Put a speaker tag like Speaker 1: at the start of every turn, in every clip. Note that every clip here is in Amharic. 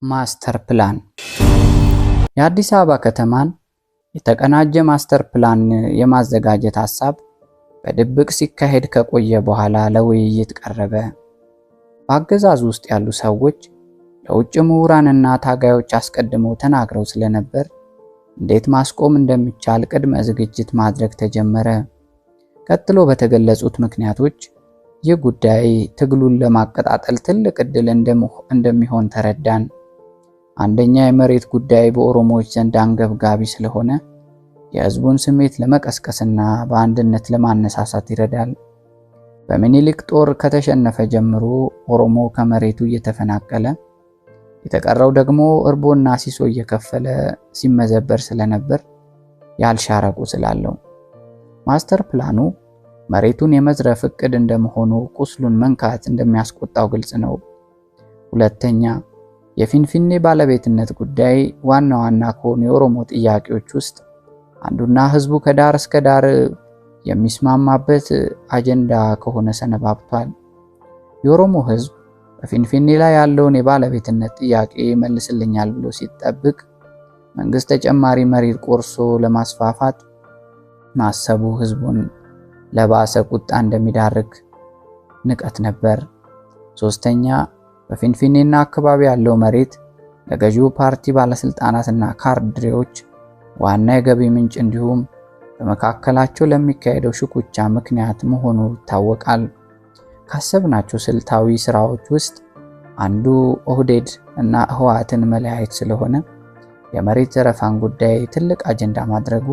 Speaker 1: ማስተር ፕላን የአዲስ አበባ ከተማን የተቀናጀ ማስተር ፕላን የማዘጋጀት ሐሳብ በድብቅ ሲካሄድ ከቆየ በኋላ ለውይይት ቀረበ። በአገዛዙ ውስጥ ያሉ ሰዎች ለውጭ ምሁራንና ታጋዮች አስቀድመው ተናግረው ስለነበር እንዴት ማስቆም እንደሚቻል ቅድመ ዝግጅት ማድረግ ተጀመረ። ቀጥሎ በተገለጹት ምክንያቶች ይህ ጉዳይ ትግሉን ለማቀጣጠል ትልቅ ዕድል እንደሚሆን ተረዳን። አንደኛ፣ የመሬት ጉዳይ በኦሮሞዎች ዘንድ አንገብጋቢ ስለሆነ የሕዝቡን ስሜት ለመቀስቀስና በአንድነት ለማነሳሳት ይረዳል። በምኒልክ ጦር ከተሸነፈ ጀምሮ ኦሮሞ ከመሬቱ እየተፈናቀለ የተቀረው ደግሞ እርቦና ሲሶ እየከፈለ ሲመዘበር ስለነበር ያልሻረ ቁስል አለው። ማስተር ፕላኑ መሬቱን የመዝረፍ ዕቅድ እንደመሆኑ ቁስሉን መንካት እንደሚያስቆጣው ግልጽ ነው። ሁለተኛ፣ የፊንፊኔ ባለቤትነት ጉዳይ ዋና ዋና ከሆኑ የኦሮሞ ጥያቄዎች ውስጥ አንዱና ሕዝቡ ከዳር እስከ ዳር የሚስማማበት አጀንዳ ከሆነ ሰነባብቷል። የኦሮሞ ሕዝብ በፊንፊኔ ላይ ያለውን የባለቤትነት ጥያቄ ይመልስልኛል ብሎ ሲጠብቅ መንግስት ተጨማሪ መሬት ቆርሶ ለማስፋፋት ማሰቡ ሕዝቡን ለባሰ ቁጣ እንደሚዳርግ ንቀት ነበር። ሶስተኛ፣ በፊንፊኔና አካባቢ ያለው መሬት ለገዢው ፓርቲ ባለስልጣናትና ካድሬዎች ዋና የገቢ ምንጭ እንዲሁም በመካከላቸው ለሚካሄደው ሽኩቻ ምክንያት መሆኑ ይታወቃል። ካሰብናቸው ስልታዊ ስራዎች ውስጥ አንዱ ኦህዴድ እና ህወሓትን መለያየት ስለሆነ የመሬት ዘረፋን ጉዳይ ትልቅ አጀንዳ ማድረጉ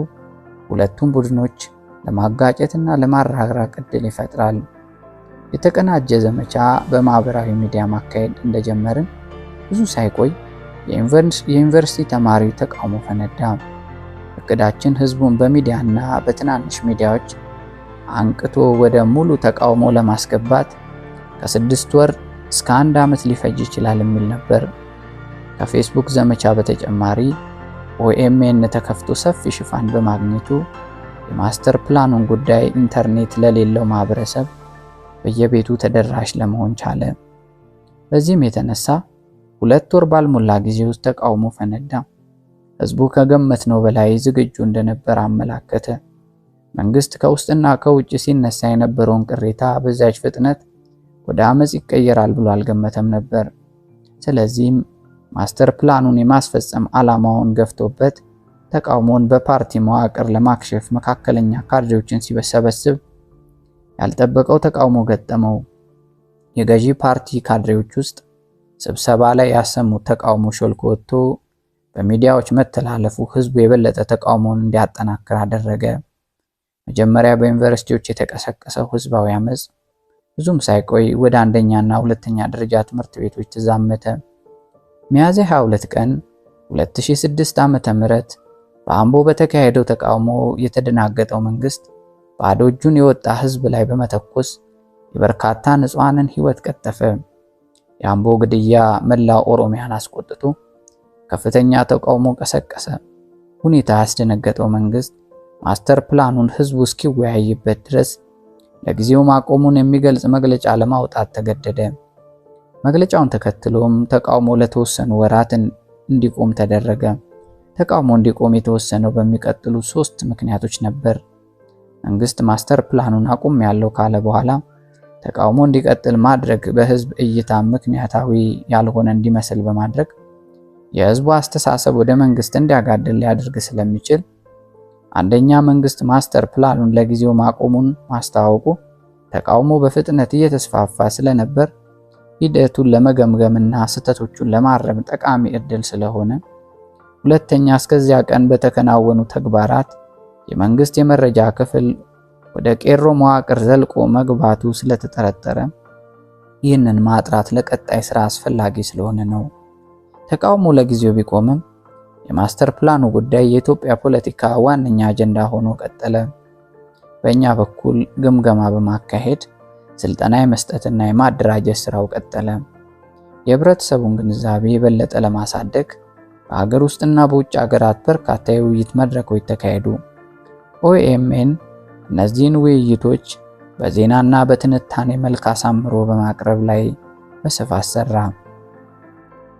Speaker 1: ሁለቱም ቡድኖች ለማጋጨትና ለማራራቅ ዕድል ይፈጥራል። የተቀናጀ ዘመቻ በማህበራዊ ሚዲያ ማካሄድ እንደጀመርን ብዙ ሳይቆይ የዩኒቨርሲቲ ተማሪ ተቃውሞ ፈነዳ። እቅዳችን ህዝቡን በሚዲያና በትናንሽ ሚዲያዎች አንቅቶ ወደ ሙሉ ተቃውሞ ለማስገባት ከ6 ወር እስከ 1 ዓመት ሊፈጅ ይችላል የሚል ነበር። ከፌስቡክ ዘመቻ በተጨማሪ ኦኤምኤን ተከፍቶ ሰፊ ሽፋን በማግኘቱ የማስተር ፕላኑን ጉዳይ ኢንተርኔት ለሌለው ማህበረሰብ በየቤቱ ተደራሽ ለመሆን ቻለ። በዚህም የተነሳ 2 ወር ባልሞላ ጊዜ ውስጥ ተቃውሞ ፈነዳ። ህዝቡ ከገመትነው በላይ ዝግጁ እንደነበር አመላከተ። መንግስት ከውስጥና ከውጭ ሲነሳ የነበረውን ቅሬታ በዛች ፍጥነት ወደ አመጽ ይቀየራል ብሎ አልገመተም ነበር። ስለዚህም ማስተር ፕላኑን የማስፈጸም ዓላማውን ገፍቶበት ተቃውሞን በፓርቲ መዋቅር ለማክሸፍ መካከለኛ ካድሬዎችን ሲሰበስብ ያልጠበቀው ተቃውሞ ገጠመው። የገዢ ፓርቲ ካድሬዎች ውስጥ ስብሰባ ላይ ያሰሙት ተቃውሞ ሾልኮ ወጥቶ በሚዲያዎች መተላለፉ ህዝቡ የበለጠ ተቃውሞን እንዲያጠናክር አደረገ። መጀመሪያ በዩኒቨርሲቲዎች የተቀሰቀሰው ህዝባዊ አመጽ ብዙም ሳይቆይ ወደ አንደኛና ሁለተኛ ደረጃ ትምህርት ቤቶች ተዛመተ። ሚያዝያ 22 ቀን 2006 ዓ.ም በአምቦ በተካሄደው ተቃውሞ የተደናገጠው መንግስት ባዶ እጁን የወጣ ህዝብ ላይ በመተኮስ የበርካታ ንጹሃንን ህይወት ቀጠፈ። የአምቦ ግድያ መላው ኦሮሚያን አስቆጥቶ ከፍተኛ ተቃውሞ ቀሰቀሰ። ሁኔታ ያስደነገጠው መንግስት ማስተር ፕላኑን ህዝቡ እስኪወያይበት ድረስ ለጊዜው ማቆሙን የሚገልጽ መግለጫ ለማውጣት ተገደደ። መግለጫውን ተከትሎም ተቃውሞ ለተወሰኑ ወራት እንዲቆም ተደረገ። ተቃውሞ እንዲቆም የተወሰነው በሚቀጥሉ 3 ምክንያቶች ነበር። መንግስት ማስተር ፕላኑን አቁም ያለው ካለ በኋላ ተቃውሞ እንዲቀጥል ማድረግ በህዝብ እይታ ምክንያታዊ ያልሆነ እንዲመስል በማድረግ የህዝቡ አስተሳሰብ ወደ መንግስት እንዲያጋድል ሊያደርግ ስለሚችል፣ አንደኛ፣ መንግስት ማስተር ፕላኑን ለጊዜው ማቆሙን ማስታወቁ ተቃውሞ በፍጥነት እየተስፋፋ ስለነበር ሂደቱን ለመገምገምና ስህተቶቹን ለማረም ጠቃሚ ዕድል ስለሆነ፣ ሁለተኛ፣ እስከዚያ ቀን በተከናወኑ ተግባራት የመንግስት የመረጃ ክፍል ወደ ቄሮ መዋቅር ዘልቆ መግባቱ ስለተጠረጠረ ይህንን ማጥራት ለቀጣይ ስራ አስፈላጊ ስለሆነ ነው። ተቃውሞ ለጊዜው ቢቆምም የማስተር ፕላኑ ጉዳይ የኢትዮጵያ ፖለቲካ ዋነኛ አጀንዳ ሆኖ ቀጠለ። በእኛ በኩል ግምገማ በማካሄድ ስልጠና የመስጠትና የማደራጀት ስራው ቀጠለ። የህብረተሰቡን ግንዛቤ የበለጠ ለማሳደግ በሀገር ውስጥና በውጭ ሀገራት በርካታ የውይይት መድረኮች ተካሄዱ። ኦኤምኤን እነዚህን ውይይቶች በዜናና በትንታኔ መልክ አሳምሮ በማቅረብ ላይ በስፋት ሰራ።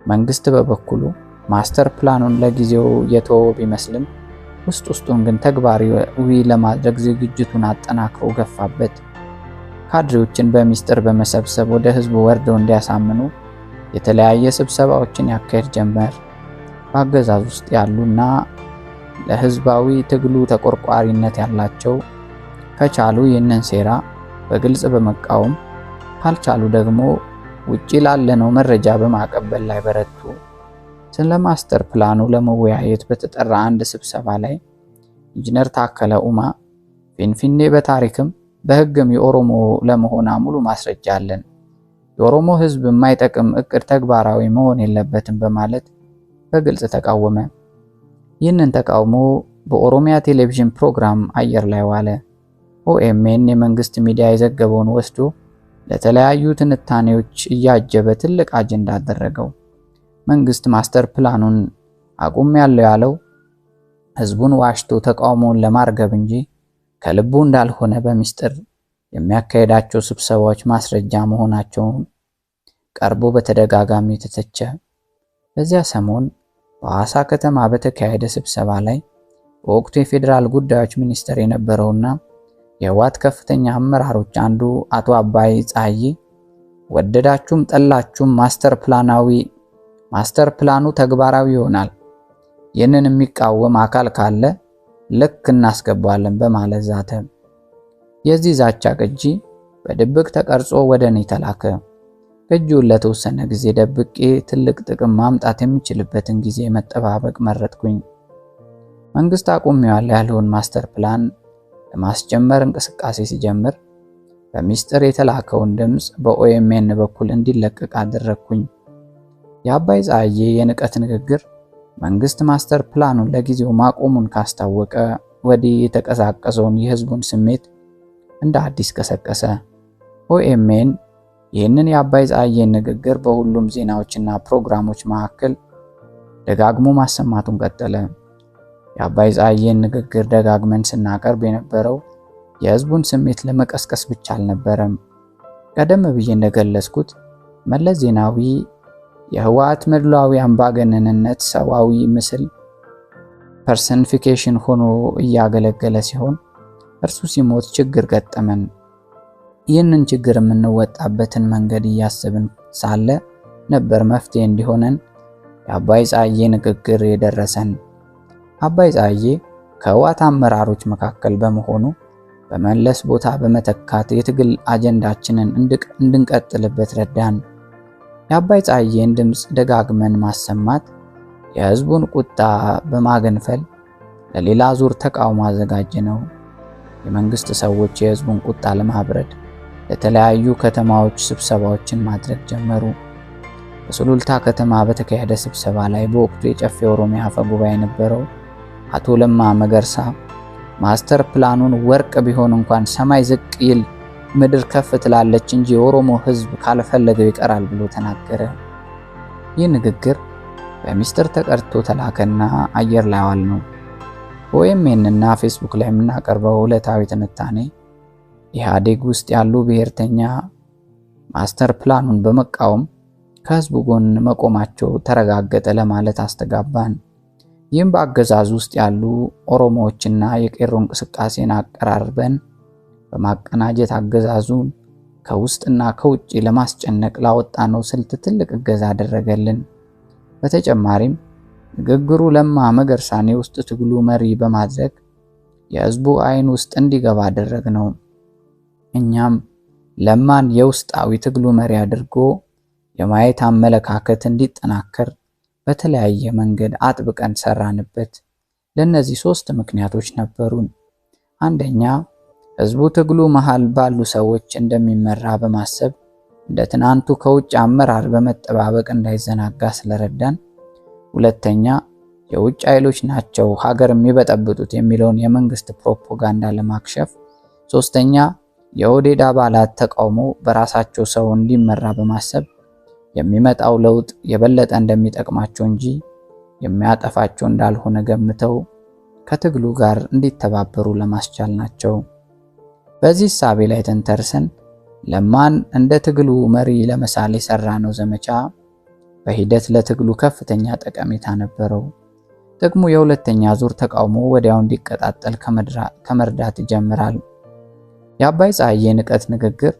Speaker 1: መንግስት በበኩሉ ማስተር ፕላኑን ለጊዜው የተወው ቢመስልም ውስጡን ግን ተግባራዊ ለማድረግ ዝግጅቱን አጠናክሮ ገፋበት። ካድሬዎችን በሚስጥር በመሰብሰብ ወደ ህዝቡ ወርደው እንዲያሳምኑ የተለያየ ስብሰባዎችን ያካሄድ ጀመር። በአገዛዙ ውስጥ ያሉና ለህዝባዊ ትግሉ ተቆርቋሪነት ያላቸው ከቻሉ ይህንን ሴራ በግልጽ በመቃወም ካልቻሉ ደግሞ ውጪ ላለነው መረጃ በማቀበል ላይ በረቱ። ስለ ማስተር ፕላኑ ለመወያየት በተጠራ አንድ ስብሰባ ላይ ኢንጂነር ታከለ ኡማ ፊንፊኔ በታሪክም በህግም የኦሮሞ ለመሆኗ ሙሉ ማስረጃ አለን፣ የኦሮሞ ህዝብ የማይጠቅም እቅድ ተግባራዊ መሆን የለበትም በማለት በግልጽ ተቃወመ። ይህንን ተቃውሞ በኦሮሚያ ቴሌቪዥን ፕሮግራም አየር ላይ ዋለ። ኦኤምኤን የመንግስት ሚዲያ የዘገበውን ወስዶ ለተለያዩ ትንታኔዎች እያጀበ ትልቅ አጀንዳ አደረገው። መንግስት ማስተር ፕላኑን አቁሜያለሁ ያለው ህዝቡን ዋሽቶ ተቃውሞውን ለማርገብ እንጂ ከልቡ እንዳልሆነ በሚስጥር የሚያካሄዳቸው ስብሰባዎች ማስረጃ መሆናቸውን ቀርቦ በተደጋጋሚ ተተቸ። በዚያ ሰሞን በሐዋሳ ከተማ በተካሄደ ስብሰባ ላይ በወቅቱ የፌዴራል ጉዳዮች ሚኒስትር የነበረውና የህወሓት ከፍተኛ አመራሮች አንዱ አቶ አባይ ፀሐዬ ወደዳችሁም ጠላችሁም ማስተር ፕላኑ ተግባራዊ ይሆናል፣ ይህንን የሚቃወም አካል ካለ ልክ እናስገባለን በማለት ዛተ። የዚህ ዛቻ ቅጂ በድብቅ ተቀርጾ ወደ እኔ ተላከ። ቅጂውን ለተወሰነ ጊዜ ደብቄ ትልቅ ጥቅም ማምጣት የሚችልበትን ጊዜ መጠባበቅ መረጥኩኝ። መንግስት አቁሜዋለሁ ያለውን ማስተር ፕላን ለማስጀመር እንቅስቃሴ ሲጀምር በሚስጥር የተላከውን ድምፅ በኦኤምኤን በኩል እንዲለቀቅ አደረግኩኝ። የአባይ ፀሐዬ የንቀት ንግግር መንግስት ማስተር ፕላኑን ለጊዜው ማቆሙን ካስታወቀ ወዲህ የተቀሳቀሰውን የህዝቡን ስሜት እንደ አዲስ ቀሰቀሰ። ኦኤምኤን ይህንን የአባይ ፀሐዬን ንግግር በሁሉም ዜናዎችና ፕሮግራሞች መካከል ደጋግሞ ማሰማቱን ቀጠለ። የአባይ ፀሐዬን ንግግር ደጋግመን ስናቀርብ የነበረው የህዝቡን ስሜት ለመቀስቀስ ብቻ አልነበረም። ቀደም ብዬ እንደገለጽኩት መለስ ዜናዊ የህወሓት ምድላዊ አምባገነንነት ሰዋዊ ምስል ፐርሰኒፊኬሽን ሆኖ እያገለገለ ሲሆን እርሱ ሲሞት ችግር ገጠመን። ይህንን ችግር የምንወጣበትን መንገድ እያሰብን ሳለ ነበር መፍትሄ እንዲሆነን የአባይ ፀሐዬ ንግግር የደረሰን። አባይ ፀሐዬ ከህወሓት አመራሮች መካከል በመሆኑ በመለስ ቦታ በመተካት የትግል አጀንዳችንን እንድንቀጥልበት ረዳን። የአባይ ፀሐዬን ድምፅ ደጋግመን ማሰማት የህዝቡን ቁጣ በማገንፈል ለሌላ ዙር ተቃውሞ አዘጋጀ ነው። የመንግስት ሰዎች የህዝቡን ቁጣ ለማብረድ ለተለያዩ ከተማዎች ስብሰባዎችን ማድረግ ጀመሩ። በሱሉልታ ከተማ በተካሄደ ስብሰባ ላይ በወቅቱ የጨፌ ኦሮሚያ አፈ ጉባኤ የነበረው አቶ ለማ መገርሳ ማስተር ፕላኑን ወርቅ ቢሆን እንኳን ሰማይ ዝቅ ይል ምድር ከፍ ትላለች እንጂ የኦሮሞ ህዝብ ካልፈለገው ይቀራል ብሎ ተናገረ። ይህ ንግግር በሚስጥር ተቀርቶ ተላከና አየር ላይ ዋል ነው። በኦኤምኤን እና ፌስቡክ ላይ የምናቀርበው ዕለታዊ ትንታኔ ኢህአዴግ ውስጥ ያሉ ብሔርተኛ ማስተር ፕላኑን በመቃወም ከህዝቡ ጎን መቆማቸው ተረጋገጠ ለማለት አስተጋባን። ይህም በአገዛዙ ውስጥ ያሉ ኦሮሞዎችና የቄሮ እንቅስቃሴን አቀራርበን በማቀናጀት አገዛዙን ከውስጥና ከውጭ ለማስጨነቅ ላወጣነው ስልት ትልቅ እገዛ አደረገልን። በተጨማሪም ንግግሩ ለማ መገርሳን የውስጥ ትግሉ መሪ በማድረግ የህዝቡ አይን ውስጥ እንዲገባ አደረግነው። እኛም ለማን የውስጣዊ ትግሉ መሪ አድርጎ የማየት አመለካከት እንዲጠናከር በተለያየ መንገድ አጥብቀን ሰራንበት። ለነዚህ 3 ምክንያቶች ነበሩን። አንደኛ፣ ህዝቡ ትግሉ መሃል ባሉ ሰዎች እንደሚመራ በማሰብ እንደ ትናንቱ ከውጭ አመራር በመጠባበቅ እንዳይዘናጋ ስለረዳን። ሁለተኛ፣ የውጭ ኃይሎች ናቸው ሀገር የሚበጠብጡት የሚለውን የመንግስት ፕሮፓጋንዳ ለማክሸፍ። ሶስተኛ፣ የኦህዴድ አባላት ተቃውሞ በራሳቸው ሰው እንዲመራ በማሰብ የሚመጣው ለውጥ የበለጠ እንደሚጠቅማቸው እንጂ የሚያጠፋቸው እንዳልሆነ ገምተው ከትግሉ ጋር እንዲተባበሩ ለማስቻል ናቸው። በዚህ ሳቤ ላይ ተንተርሰን ለማን እንደ ትግሉ መሪ ለመሳል የሰራነው ዘመቻ በሂደት ለትግሉ ከፍተኛ ጠቀሜታ ነበረው። ጥቅሙ የሁለተኛ ዙር ተቃውሞ ወዲያው እንዲቀጣጠል ከመርዳት ይጀምራል። የአባይ ፀሐዬ ንቀት ንግግር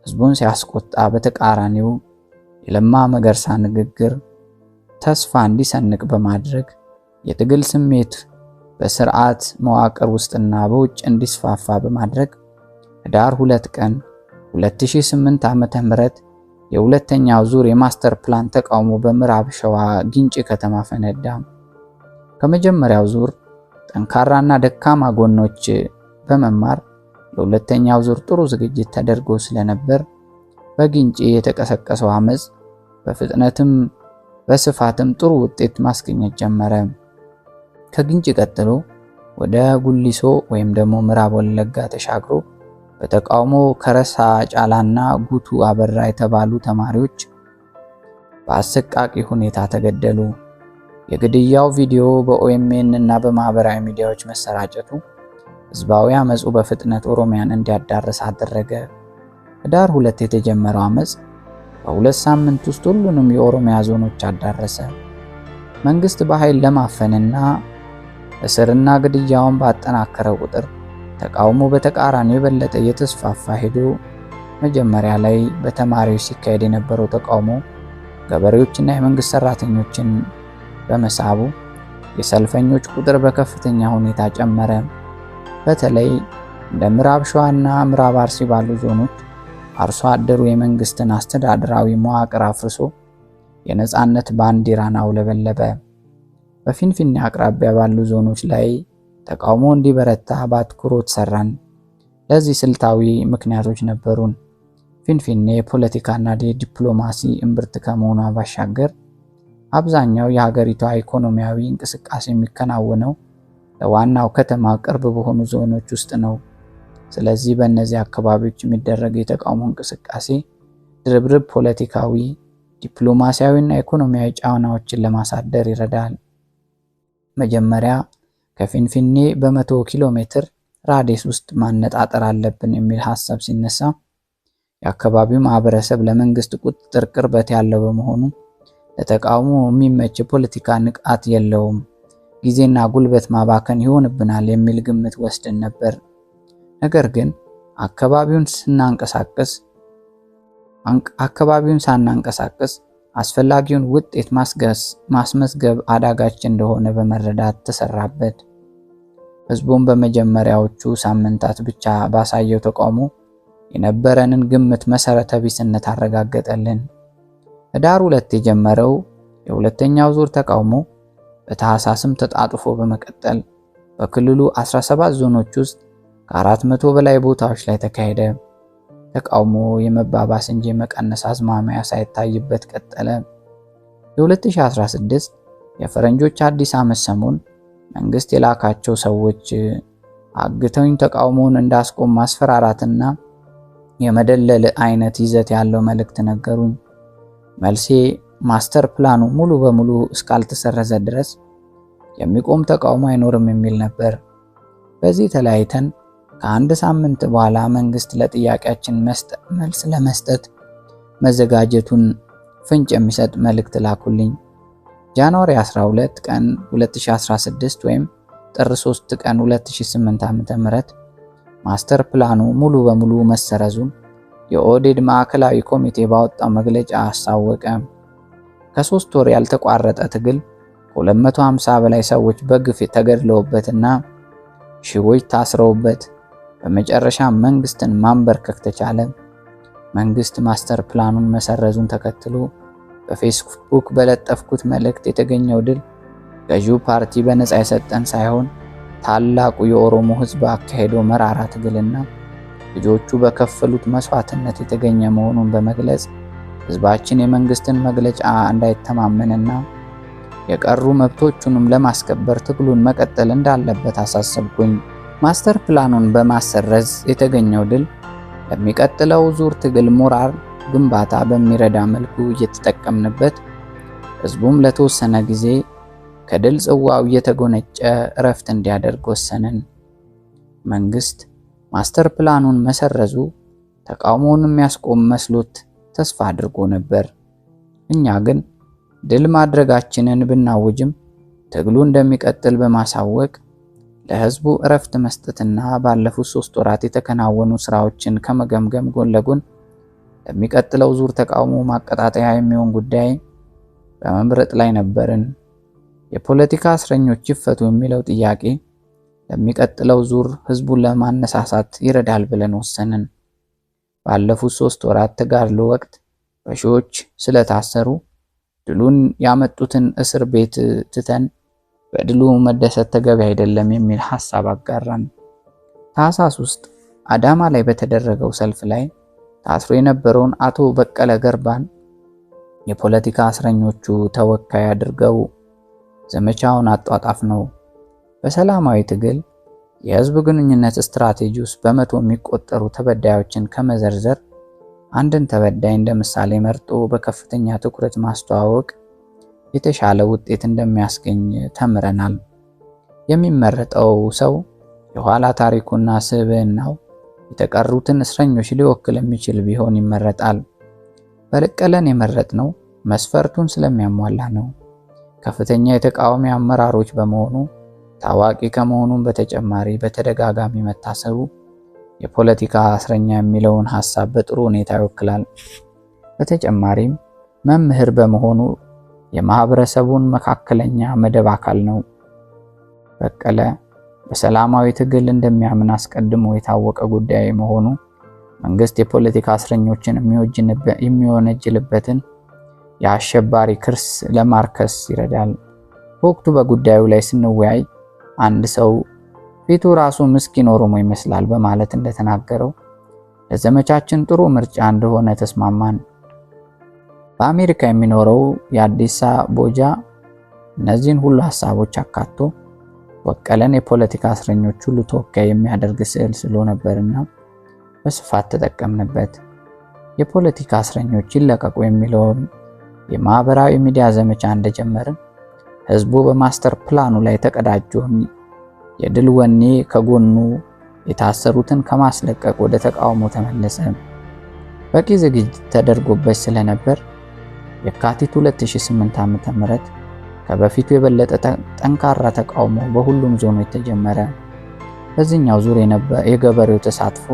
Speaker 1: ህዝቡን ሲያስቆጣ፣ በተቃራኒው የለማ መገርሳ ንግግር ተስፋ እንዲሰንቅ በማድረግ የትግል ስሜት በስርዓት መዋቅር ውስጥና በውጭ እንዲስፋፋ በማድረግ ህዳር 2 ቀን 2008 ዓ.ም የሁለተኛው ዙር የማስተር ፕላን ተቃውሞ በምዕራብ ሸዋ ግንጪ ከተማ ፈነዳ። ከመጀመሪያው ዙር ጠንካራና ደካማ ጎኖች በመማር ለሁለተኛው ዙር ጥሩ ዝግጅት ተደርጎ ስለነበር በግንጪ የተቀሰቀሰው አመጽ በፍጥነትም በስፋትም ጥሩ ውጤት ማስገኘት ጀመረ። ከግንጪ ቀጥሎ ወደ ጉሊሶ ወይም ደግሞ ምዕራብ ወለጋ ተሻግሮ በተቃውሞ ከረሳ ጫላና ጉቱ አበራ የተባሉ ተማሪዎች በአሰቃቂ ሁኔታ ተገደሉ። የግድያው ቪዲዮ በኦኤምኤን እና በማህበራዊ ሚዲያዎች መሰራጨቱ ህዝባዊ አመጹ በፍጥነት ኦሮሚያን እንዲያዳርስ አደረገ። ህዳር 2 የተጀመረው አመጽ በ2 ሳምንት ውስጥ ሁሉንም የኦሮሚያ ዞኖች አዳረሰ። መንግስት በኃይል ለማፈንና እስርና ግድያውን ባጠናከረው ቁጥር ተቃውሞ በተቃራኒው የበለጠ እየተስፋፋ ሄዶ መጀመሪያ ላይ በተማሪዎች ሲካሄድ የነበረው ተቃውሞ ገበሬዎችና የመንግስት ሰራተኞችን በመሳቡ የሰልፈኞች ቁጥር በከፍተኛ ሁኔታ ጨመረ። በተለይ እንደ ምዕራብ ሸዋና ምዕራብ አርሲ ባሉ ዞኖች አርሶ አደሩ የመንግስትን አስተዳደራዊ መዋቅር አፍርሶ የነጻነት ባንዲራን አውለበለበ። በፊንፊኔ አቅራቢያ ባሉ ዞኖች ላይ ተቃውሞ እንዲበረታ በአትኩሮት ሰራን። ለዚህ ስልታዊ ምክንያቶች ነበሩን። ፊንፊኔ የፖለቲካና የዲፕሎማሲ እምብርት ከመሆኗ ባሻገር አብዛኛው የሀገሪቷ ኢኮኖሚያዊ እንቅስቃሴ የሚከናወነው ለዋናው ከተማ ቅርብ በሆኑ ዞኖች ውስጥ ነው። ስለዚህ በእነዚህ አካባቢዎች የሚደረግ የተቃውሞ እንቅስቃሴ ድርብርብ ፖለቲካዊ፣ ዲፕሎማሲያዊና ኢኮኖሚያዊ ጫናዎችን ለማሳደር ይረዳል። መጀመሪያ ከፊንፊኔ በ100 ኪሎ ሜትር ራዲየስ ውስጥ ማነጣጠር አለብን የሚል ሐሳብ ሲነሳ የአካባቢው ማህበረሰብ ለመንግስት ቁጥጥር ቅርበት ያለው በመሆኑ ለተቃውሞ የሚመች ፖለቲካ ንቃት የለውም፣ ጊዜና ጉልበት ማባከን ይሆንብናል የሚል ግምት ወስደን ነበር። ነገር ግን አካባቢውን ሳናንቀሳቀስ አስፈላጊውን ውጤት ማስመዝገብ አዳጋች እንደሆነ በመረዳት ተሰራበት። ህዝቡን በመጀመሪያዎቹ ሳምንታት ብቻ ባሳየው ተቃውሞ የነበረንን ግምት መሰረተ ቢስነት አረጋገጠልን። ህዳር 2 የጀመረው የሁለተኛው ዙር ተቃውሞ በታህሳስም ተጣጥፎ በመቀጠል በክልሉ 17 ዞኖች ውስጥ ከ400 በላይ ቦታዎች ላይ ተካሄደ። ተቃውሞ የመባባስ እንጂ የመቀነስ አዝማሚያ ሳይታይበት ቀጠለ። የ2016 የፈረንጆች አዲስ ዓመት ሰሞን መንግስት የላካቸው ሰዎች አግተውኝ ተቃውሞውን እንዳስቆም ማስፈራራትና የመደለል አይነት ይዘት ያለው መልእክት ነገሩኝ። መልሴ ማስተር ፕላኑ ሙሉ በሙሉ እስካልተሰረዘ ድረስ የሚቆም ተቃውሞ አይኖርም የሚል ነበር። በዚህ ተለያይተን ከአንድ ሳምንት በኋላ መንግስት ለጥያቄያችን መልስ ለመስጠት መዘጋጀቱን ፍንጭ የሚሰጥ መልእክት ላኩልኝ። ጃንዋሪ 12 ቀን 2016 ወይም ጥር 3 ቀን 2008 ዓ.ም ማስተር ፕላኑ ሙሉ በሙሉ መሰረዙን የኦህዴድ ማዕከላዊ ኮሚቴ ባወጣው መግለጫ አስታወቀ። ከ3 ወር ያልተቋረጠ ትግል ከ250 በላይ ሰዎች በግፍ ተገድለውበትና ሺዎች ታስረውበት በመጨረሻ መንግስትን ማንበርከክ ተቻለ። መንግስት ማስተር ፕላኑን መሰረዙን ተከትሎ በፌስቡክ በለጠፍኩት መልእክት የተገኘው ድል ገዢው ፓርቲ በነፃ የሰጠን ሳይሆን ታላቁ የኦሮሞ ህዝብ አካሄደው መራራ ትግልና ልጆቹ በከፈሉት መስዋዕትነት የተገኘ መሆኑን በመግለጽ ህዝባችን የመንግስትን መግለጫ እንዳይተማመንና የቀሩ መብቶቹንም ለማስከበር ትግሉን መቀጠል እንዳለበት አሳሰብኩኝ። ማስተር ፕላኑን በማሰረዝ የተገኘው ድል ለሚቀጥለው ዙር ትግል ሞራል ግንባታ በሚረዳ መልኩ እየተጠቀምንበት፣ ህዝቡም ለተወሰነ ጊዜ ከድል ጽዋው እየተጎነጨ እረፍት እንዲያደርግ ወሰንን። መንግስት ማስተር ፕላኑን መሰረዙ ተቃውሞውን የሚያስቆም መስሎት ተስፋ አድርጎ ነበር። እኛ ግን ድል ማድረጋችንን ብናውጅም ትግሉ እንደሚቀጥል በማሳወቅ ለህዝቡ እረፍት መስጠትና ባለፉት 3 ወራት የተከናወኑ ስራዎችን ከመገምገም ጎን ለጎን ለሚቀጥለው ዙር ተቃውሞ ማቀጣጠያ የሚሆን ጉዳይ በመምረጥ ላይ ነበርን። የፖለቲካ እስረኞች ይፈቱ የሚለው ጥያቄ ለሚቀጥለው ዙር ህዝቡን ለማነሳሳት ይረዳል ብለን ወሰንን። ባለፉት 3 ወራት ተጋድሎ ወቅት በሺዎች ስለታሰሩ ድሉን ያመጡትን እስር ቤት ትተን በድሉ መደሰት ተገቢ አይደለም የሚል ሐሳብ አጋራን። ታህሳስ ውስጥ አዳማ ላይ በተደረገው ሰልፍ ላይ ታስሮ የነበረውን አቶ በቀለ ገርባን የፖለቲካ እስረኞቹ ተወካይ አድርገው ዘመቻውን አጧጣፍ ነው። በሰላማዊ ትግል የህዝብ ግንኙነት ስትራቴጂ ውስጥ በመቶ የሚቆጠሩ ተበዳዮችን ከመዘርዘር አንድን ተበዳይ እንደ ምሳሌ መርጦ በከፍተኛ ትኩረት ማስተዋወቅ የተሻለ ውጤት እንደሚያስገኝ ተምረናል። የሚመረጠው ሰው የኋላ ታሪኩና ስብዕናው የተቀሩትን እስረኞች ሊወክል የሚችል ቢሆን ይመረጣል። በቀለን የመረጥነው መስፈርቱን ስለሚያሟላ ነው። ከፍተኛ የተቃዋሚ አመራሮች በመሆኑ ታዋቂ ከመሆኑም በተጨማሪ በተደጋጋሚ መታሰሩ የፖለቲካ እስረኛ የሚለውን ሐሳብ በጥሩ ሁኔታ ይወክላል። በተጨማሪም መምህር በመሆኑ የማህበረሰቡን መካከለኛ መደብ አካል ነው። በቀለ በሰላማዊ ትግል እንደሚያምን አስቀድሞ የታወቀ ጉዳይ መሆኑ መንግስት የፖለቲካ እስረኞችን የሚወነጅልበትን የአሸባሪ ክስ ለማርከስ ይረዳል። በወቅቱ በጉዳዩ ላይ ስንወያይ አንድ ሰው ፊቱ ራሱ ምስኪን ኦሮሞ ይመስላል በማለት እንደተናገረው ለዘመቻችን ጥሩ ምርጫ እንደሆነ ተስማማን። በአሜሪካ የሚኖረው የአዲሳ ቦጃ እነዚህን ሁሉ ሐሳቦች አካቶ በቀለን የፖለቲካ እስረኞች ሁሉ ተወካይ የሚያደርግ ስዕል ስሎ ነበርና በስፋት ተጠቀምንበት። የፖለቲካ እስረኞች ይለቀቁ የሚለውን የማህበራዊ ሚዲያ ዘመቻ እንደጀመርን ህዝቡ በማስተር ፕላኑ ላይ ተቀዳጀውን የድል ወኔ ከጎኑ የታሰሩትን ከማስለቀቅ ወደ ተቃውሞ ተመለሰ። በቂ ዝግጅት ተደርጎበት ስለነበር የካቲት 2008 ዓ.ም ከበፊቱ የበለጠ ጠንካራ ተቃውሞ በሁሉም ዞኖች ተጀመረ። በዚህኛው ዙር የገበሬው ተሳትፎ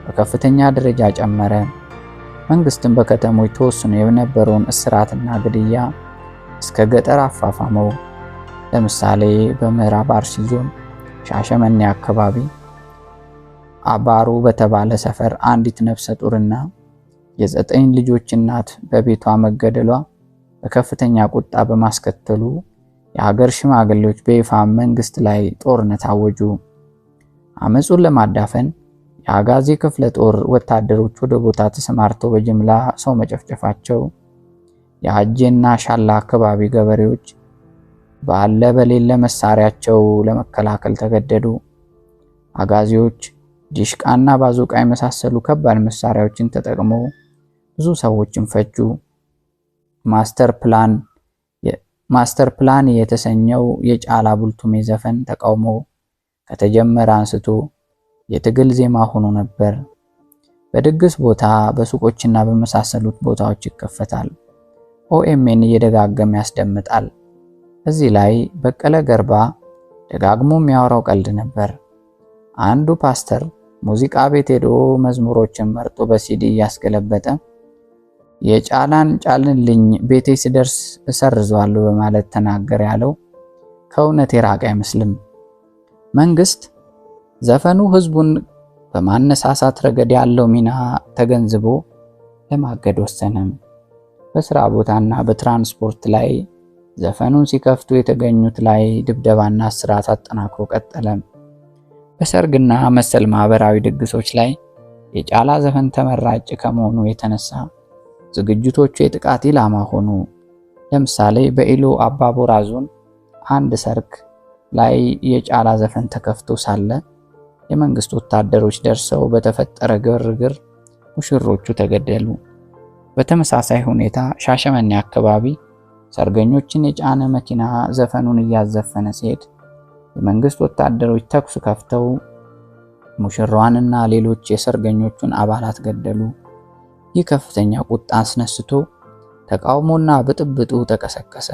Speaker 1: በከፍተኛ ደረጃ ጨመረ። መንግስትም በከተሞች ተወስኖ የነበረውን እስራትና ግድያ እስከ ገጠር አፋፋመው። ለምሳሌ በምዕራብ አርሲ ዞን ሻሸመኔ አካባቢ አባሩ በተባለ ሰፈር አንዲት ነፍሰ ጡርና የ9 ልጆች እናት በቤቷ መገደሏ በከፍተኛ ቁጣ በማስከተሉ የሀገር ሽማግሌዎች በይፋ መንግስት ላይ ጦርነት አወጁ። አመጹን ለማዳፈን የአጋዚ ክፍለ ጦር ወታደሮች ወደ ቦታ ተሰማርተው በጅምላ ሰው መጨፍጨፋቸው የአጄና ሻላ አካባቢ ገበሬዎች ባለ በሌለ መሳሪያቸው ለመከላከል ተገደዱ። አጋዚዎች ዲሽቃና ባዙቃ የመሳሰሉ ከባድ መሳሪያዎችን ተጠቅመው ብዙ ሰዎችን ፈጁ። ማስተር ፕላን የተሰኘው የጫላ ቡልቱሜ ዘፈን ተቃውሞ ከተጀመረ አንስቶ የትግል ዜማ ሆኖ ነበር። በድግስ ቦታ፣ በሱቆችና በመሳሰሉት ቦታዎች ይከፈታል። ኦኤምኤን እየደጋገመ ያስደምጣል። እዚህ ላይ በቀለ ገርባ ደጋግሞ የሚያወራው ቀልድ ነበር። አንዱ ፓስተር ሙዚቃ ቤት ሄዶ መዝሙሮችን መርጦ በሲዲ እያስገለበጠ የጫላን ጫልንልኝ ቤቴ ሲደርስ እሰርዘዋለሁ በማለት ተናገር ያለው ከእውነት የራቀ አይመስልም። መንግስት ዘፈኑ ህዝቡን በማነሳሳት ረገድ ያለው ሚና ተገንዝቦ ለማገድ ወሰነ። በስራ ቦታና በትራንስፖርት ላይ ዘፈኑን ሲከፍቱ የተገኙት ላይ ድብደባና እስራት አጠናክሮ ቀጠለ። በሰርግና መሰል ማህበራዊ ድግሶች ላይ የጫላ ዘፈን ተመራጭ ከመሆኑ የተነሳ ዝግጅቶቹ የጥቃት ኢላማ ሆኑ። ለምሳሌ በኢሉ አባቦራ ዞን አንድ ሰርግ ላይ የጫላ ዘፈን ተከፍቶ ሳለ የመንግስት ወታደሮች ደርሰው በተፈጠረ ግርግር ሙሽሮቹ ተገደሉ። በተመሳሳይ ሁኔታ ሻሸመኔ አካባቢ ሰርገኞችን የጫነ መኪና ዘፈኑን እያዘፈነ ሲሄድ የመንግስት ወታደሮች ተኩስ ከፍተው ሙሽራዋንና ሌሎች የሰርገኞቹን አባላት ገደሉ። ይህ ከፍተኛ ቁጣ አስነስቶ ተቃውሞና ብጥብጡ ተቀሰቀሰ።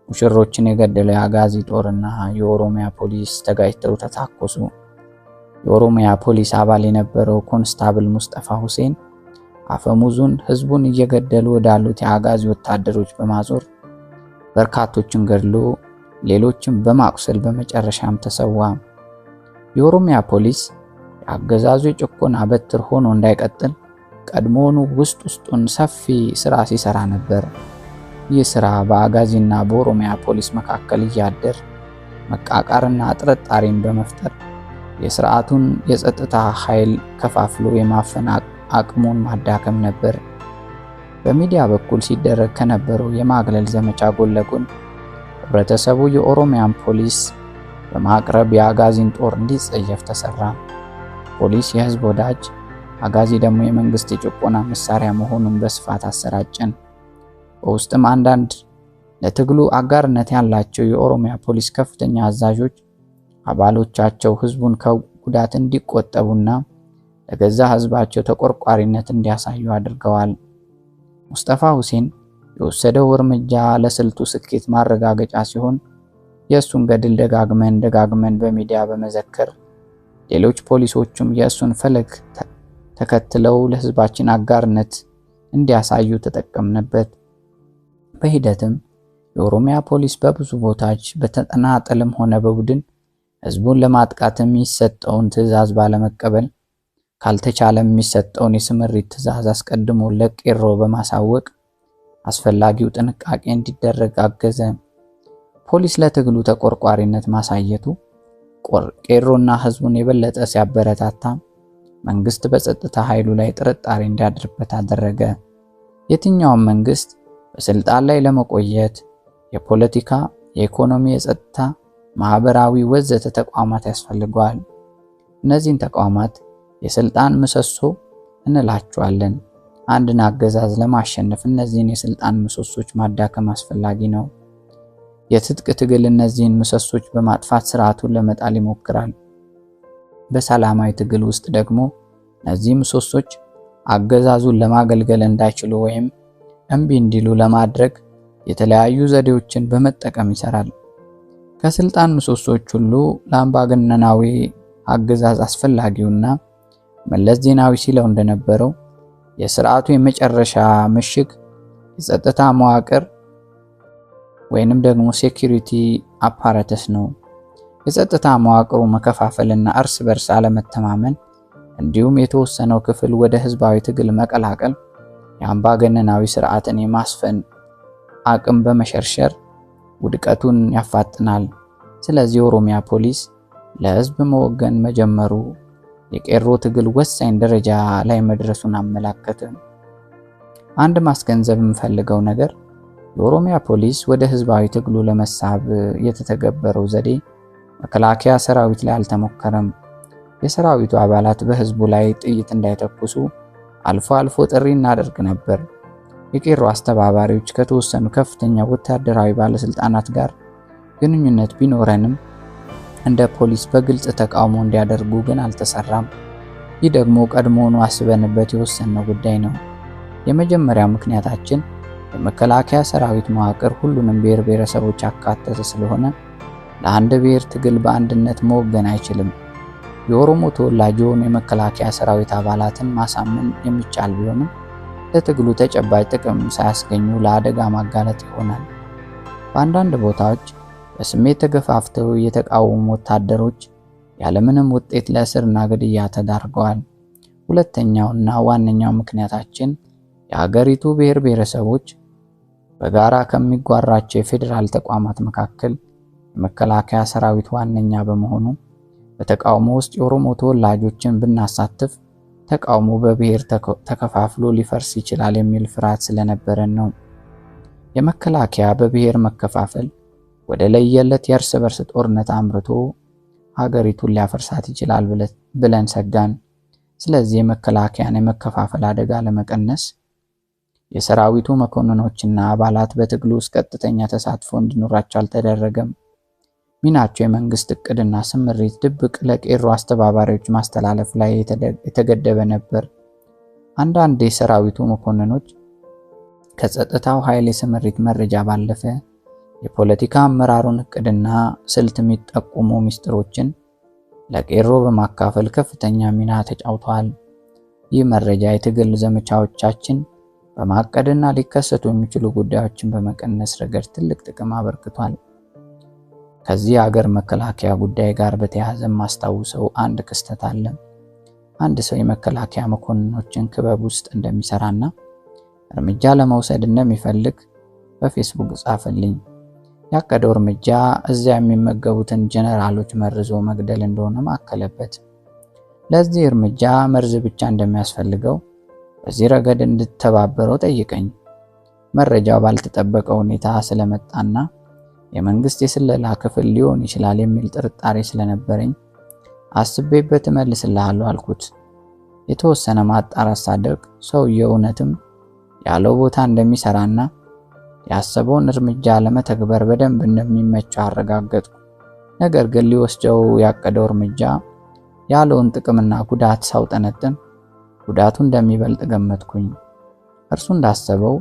Speaker 1: ሙሽሮችን የገደለው የአጋዚ ጦርና የኦሮሚያ ፖሊስ ተጋጭተው ተታኮሱ። የኦሮሚያ ፖሊስ አባል የነበረው ኮንስታብል ሙስጠፋ ሁሴን አፈሙዙን ህዝቡን እየገደሉ ወዳሉት የአጋዚ ወታደሮች በማዞር በርካቶችን ገድሎ ሌሎችን በማቁሰል በመጨረሻም ተሰዋ። የኦሮሚያ ፖሊስ የአገዛዙ የጭቆና በትር ሆኖ እንዳይቀጥል ቀድሞውኑ ውስጡን ሰፊ ስራ ሲሰራ ነበር። ይህ ስራ በአጋዚና በኦሮሚያ ፖሊስ መካከል እያደር መቃቃርና ጥርጣሬን በመፍጠር የስርዓቱን የጸጥታ ኃይል ከፋፍሎ የማፈን አቅሙን ማዳከም ነበር። በሚዲያ በኩል ሲደረግ ከነበረው የማግለል ዘመቻ ጎን ለጎን ህብረተሰቡ የኦሮሚያን ፖሊስ በማቅረብ የአጋዚን ጦር እንዲጸየፍ ተሰራ። ፖሊስ የህዝብ ወዳጅ፣ አጋዚ ደግሞ የመንግስት የጭቆና መሳሪያ መሆኑን በስፋት አሰራጨን። በውስጥም አንዳንድ ለትግሉ አጋርነት ያላቸው የኦሮሚያ ፖሊስ ከፍተኛ አዛዦች አባሎቻቸው ህዝቡን ከጉዳት እንዲቆጠቡና ለገዛ ህዝባቸው ተቆርቋሪነት እንዲያሳዩ አድርገዋል። ሙስጠፋ ሁሴን የወሰደው እርምጃ ለስልቱ ስኬት ማረጋገጫ ሲሆን የእሱን ገድል ደጋግመን በሚዲያ በመዘከር ሌሎች ፖሊሶችም የእሱን ፈለግ ተከትለው ለህዝባችን አጋርነት እንዲያሳዩ ተጠቀምንበት። በሂደትም የኦሮሚያ ፖሊስ በብዙ ቦታዎች በተናጠልም ሆነ በቡድን ህዝቡን ለማጥቃት የሚሰጠውን ትዕዛዝ ባለመቀበል ካልተቻለም የሚሰጠውን የስምሪት ትዕዛዝ አስቀድሞ ለቄሮ በማሳወቅ አስፈላጊው ጥንቃቄ እንዲደረግ አገዘ። ፖሊስ ለትግሉ ተቆርቋሪነት ማሳየቱ ቄሮና ህዝቡን የበለጠ ሲያበረታታ መንግስት በጸጥታ ኃይሉ ላይ ጥርጣሬ እንዲያድርበት አደረገ። የትኛውም መንግስት በስልጣን ላይ ለመቆየት የፖለቲካ፣ የኢኮኖሚ፣ የጸጥታ፣ ማህበራዊ ወዘተ ተቋማት ያስፈልገዋል። እነዚህን ተቋማት የስልጣን ምሰሶ እንላቸዋለን። አንድን አገዛዝ ለማሸነፍ እነዚህን የስልጣን ምሰሶች ማዳከም አስፈላጊ ነው። የትጥቅ ትግል እነዚህን ምሰሶች በማጥፋት ስርዓቱን ለመጣል ይሞክራል። በሰላማዊ ትግል ውስጥ ደግሞ እነዚህ ምሰሶች አገዛዙን ለማገልገል እንዳይችሉ ወይም እምቢ እንዲሉ ለማድረግ የተለያዩ ዘዴዎችን በመጠቀም ይሰራል። ከስልጣን ምሰሶች ሁሉ ለአምባገነናዊ አገዛዝ አስፈላጊውና መለስ ዜናዊ ሲለው እንደነበረው የስርዓቱ የመጨረሻ ምሽግ የጸጥታ መዋቅር ወይንም ደግሞ ሴኩሪቲ አፓራተስ ነው። የጸጥታ መዋቅሩ መከፋፈልና እርስ በርስ አለመተማመን እንዲሁም የተወሰነው ክፍል ወደ ህዝባዊ ትግል መቀላቀል የአምባገነናዊ ስርዓትን የማስፈን አቅም በመሸርሸር ውድቀቱን ያፋጥናል። ስለዚህ የኦሮሚያ ፖሊስ ለህዝብ መወገን መጀመሩ የቄሮ ትግል ወሳኝ ደረጃ ላይ መድረሱን አመላከተ። አንድ ማስገንዘብ የምፈልገው ነገር የኦሮሚያ ፖሊስ ወደ ህዝባዊ ትግሉ ለመሳብ የተተገበረው ዘዴ መከላከያ ሰራዊት ላይ አልተሞከረም። የሰራዊቱ አባላት በህዝቡ ላይ ጥይት እንዳይተኩሱ አልፎ አልፎ ጥሪ እናደርግ ነበር። የቄሮ አስተባባሪዎች ከተወሰኑ ከፍተኛ ወታደራዊ ባለስልጣናት ጋር ግንኙነት ቢኖረንም እንደ ፖሊስ በግልጽ ተቃውሞ እንዲያደርጉ ግን አልተሰራም። ይህ ደግሞ ቀድሞውኑ አስበንበት የወሰነው ጉዳይ ነው። የመጀመሪያው ምክንያታችን የመከላከያ ሰራዊት መዋቅር ሁሉንም ብሔር ብሔረሰቦች ያካተተ ስለሆነ ለአንድ ብሔር ትግል በአንድነት መወገን አይችልም። የኦሮሞ ተወላጅ የሆኑ የመከላከያ ሰራዊት አባላትን ማሳመን የሚቻል ቢሆንም ለትግሉ ተጨባጭ ጥቅም ሳያስገኙ ለአደጋ ማጋለጥ ይሆናል። በአንዳንድ ቦታዎች በስሜት ተገፋፍተው የተቃወሙ ወታደሮች ያለምንም ውጤት ለእስርና ግድያ ተዳርገዋል። ሁለተኛውና ዋነኛው ምክንያታችን የሀገሪቱ ብሔር ብሔረሰቦች በጋራ ከሚጓራቸው የፌዴራል ተቋማት መካከል የመከላከያ ሰራዊት ዋነኛ በመሆኑ በተቃውሞ ውስጥ የኦሮሞ ተወላጆችን ብናሳትፍ ተቃውሞ በብሔር ተከፋፍሎ ሊፈርስ ይችላል የሚል ፍርሃት ስለነበረን ነው። የመከላከያ በብሔር መከፋፈል ወደ ለየለት የእርስ በርስ ጦርነት አምርቶ ሀገሪቱን ሊያፈርሳት ይችላል ብለን ሰጋን። ስለዚህ የመከላከያን የመከፋፈል አደጋ ለመቀነስ የሰራዊቱ መኮንኖችና አባላት በትግሉ ውስጥ ቀጥተኛ ተሳትፎ እንዲኖራቸው አልተደረገም። ሚናቸው የመንግስት እቅድና ስምሪት ድብቅ ለቄሮ አስተባባሪዎች ማስተላለፍ ላይ የተገደበ ነበር። አንዳንድ የሰራዊቱ መኮንኖች ከጸጥታው ኃይል የስምሪት መረጃ ባለፈ የፖለቲካ አመራሩን እቅድና ስልት የሚጠቁሙ ሚስጥሮችን ለቄሮ በማካፈል ከፍተኛ ሚና ተጫውተዋል። ይህ መረጃ የትግል ዘመቻዎቻችን በማቀድና ሊከሰቱ የሚችሉ ጉዳዮችን በመቀነስ ረገድ ትልቅ ጥቅም አበርክቷል። ከዚህ አገር መከላከያ ጉዳይ ጋር በተያያዘ ማስታውሰው አንድ ክስተት አለ። አንድ ሰው የመከላከያ መኮንኖችን ክበብ ውስጥ እንደሚሰራና እርምጃ ለመውሰድ እንደሚፈልግ በፌስቡክ ጻፈልኝ። ያቀደው እርምጃ እዚያ የሚመገቡትን ጀነራሎች መርዞ መግደል እንደሆነ ማከለበት። ለዚህ እርምጃ መርዝ ብቻ እንደሚያስፈልገው በዚህ ረገድ እንድተባበረው ጠይቀኝ። መረጃው ባልተጠበቀ ሁኔታ ስለመጣና የመንግስት የስለላ ክፍል ሊሆን ይችላል የሚል ጥርጣሬ ስለነበረኝ አስቤበት እመልስልሃለሁ አልኩት። የተወሰነ ማጣራት ሳደርግ ሰውየው እውነትም ያለው ቦታ እንደሚሰራና ያሰበውን እርምጃ ለመተግበር በደንብ እንደሚመቸው አረጋገጥኩ። ነገር ግን ሊወስደው ያቀደው እርምጃ ያለውን ጥቅምና ጉዳት ሳውጠነጥን ጉዳቱ እንደሚበልጥ ገመትኩኝ። እርሱ እንዳሰበው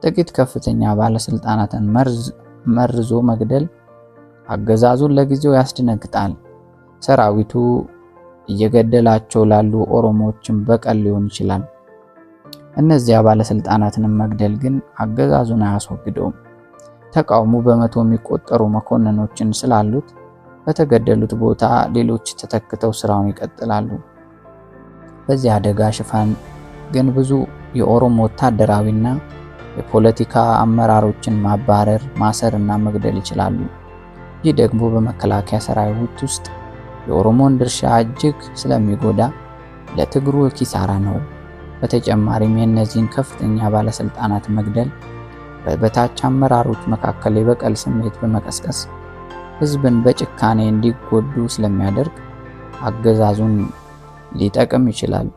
Speaker 1: ጥቂት ከፍተኛ ባለስልጣናትን መርዞ መግደል አገዛዙን ለጊዜው ያስደነግጣል። ሰራዊቱ እየገደላቸው ላሉ ኦሮሞዎችም በቀል ሊሆን ይችላል። እነዚያ ባለስልጣናትን መግደል ግን አገዛዙን አያስወግደውም። ተቃውሞ በመቶ የሚቆጠሩ መኮንኖችን ስላሉት በተገደሉት ቦታ ሌሎች ተተክተው ስራውን ይቀጥላሉ። በዚህ አደጋ ሽፋን ግን ብዙ የኦሮሞ ወታደራዊና የፖለቲካ አመራሮችን ማባረር፣ ማሰርና መግደል ይችላሉ። ይህ ደግሞ በመከላከያ ሰራዊት ውስጥ የኦሮሞን ድርሻ እጅግ ስለሚጎዳ ለትግሩ ኪሳራ ነው። በተጨማሪም የእነዚህን ከፍተኛ ባለስልጣናት መግደል በበታች አመራሮች መካከል የበቀል ስሜት በመቀስቀስ ህዝብን በጭካኔ እንዲጎዱ ስለሚያደርግ አገዛዙን ሊጠቅም ይችላል።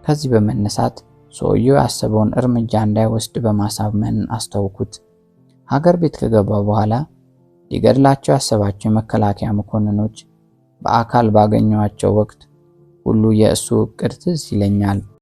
Speaker 1: ከዚህ በመነሳት ሰውየው ያሰበውን እርምጃ እንዳይወስድ በማሳመን አስተውኩት። ሀገር ቤት ከገባ በኋላ ሊገድላቸው ያሰባቸው የመከላከያ መኮንኖች በአካል ባገኘዋቸው ወቅት ሁሉ የእሱ እቅድ ትዝ ይለኛል።